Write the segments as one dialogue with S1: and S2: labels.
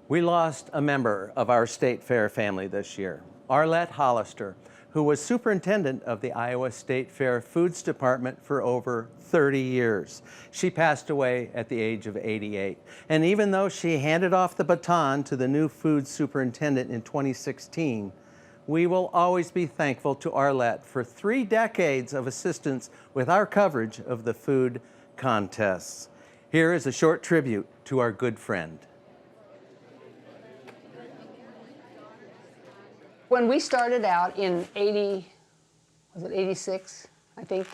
S1: We lost a member of our state fair family this year, Arlette Hollister, who was superintendent of the Iowa State Fair Foods Department for over 30 years. She passed away at the age of 88. And even though she handed off the baton to the new food superintendent in 2016, we will always be thankful to Arlette for 3 decades of assistance with our coverage of the food contests. Here is a short tribute to our good friend.
S2: When we started out in 86, I think,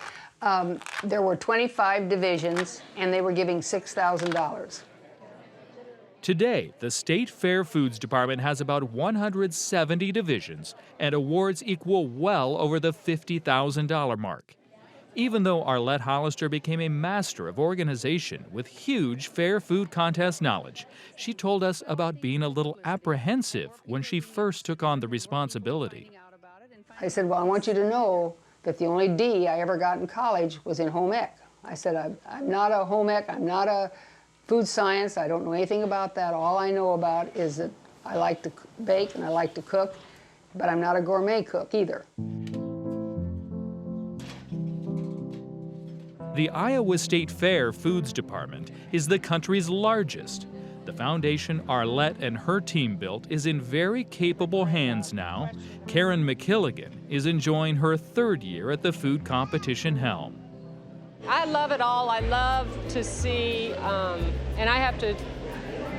S2: there were 25 divisions and they were giving $6,000.
S3: Today, the State Fair Foods Department has about 170 divisions and awards equal well over the $50,000 mark. Even though Arlette Hollister became a master of organization with huge fair food contest knowledge, she told us about being a little apprehensive when she first took on the responsibility.
S2: I said, well, I want you to know that the only D I ever got in college was in home ec. I said, I'm not a home ec, I'm not a food science, I don't know anything about that. All I know about is that I like to bake and I like to cook, but I'm not a gourmet cook either.
S3: The Iowa State Fair Foods Department is the country's largest. The foundation Arlette and her team built is in very capable hands now. Karen McKilligan is enjoying her 3rd year at the food competition helm.
S4: I love it all. I love to see, and I have to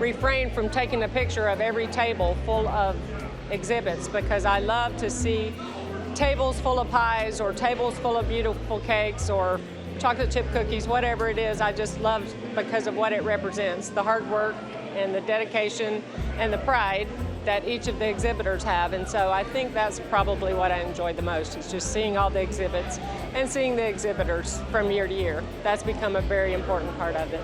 S4: refrain from taking a picture of every table full of exhibits because I love to see tables full of pies or tables full of beautiful cakes or chocolate chip cookies, whatever it is. I just love because of what it represents, the hard work and the dedication and the pride that each of the exhibitors have. And so I think that's probably what I enjoy the most, is just seeing all the exhibits and seeing the exhibitors from year to year. That's become a very important part of it.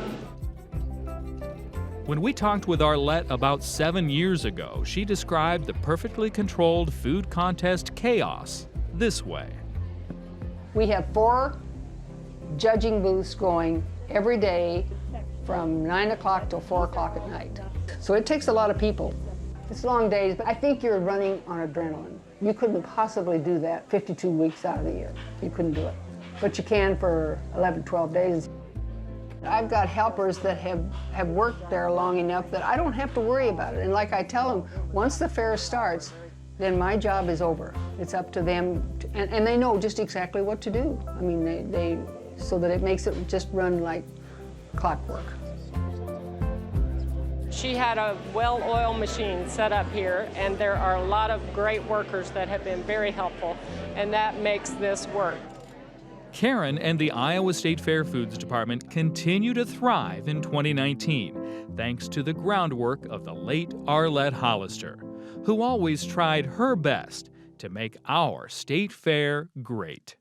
S3: When we talked with Arlette about 7 years ago, she described the perfectly controlled food contest chaos this way.
S2: We have 4 judging booths going every day from 9 o'clock till 4 o'clock at night. So it takes a lot of people. It's long days, but I think you're running on adrenaline. You couldn't possibly do that 52 weeks out of the year. You couldn't do it. But you can for 11, 12 days. I've got helpers that have worked there long enough that I don't have to worry about it. And like I tell them, once the fair starts, then my job is over. It's up to them, and they know just exactly what to do. I mean, they so that it makes it just run like clockwork.
S4: She had a well-oiled machine set up here, and there are a lot of great workers that have been very helpful, and that makes this work.
S3: Karen and the Iowa State Fair Foods Department continue to thrive in 2019, thanks to the groundwork of the late Arlette Hollister, who always tried her best to make our state fair great.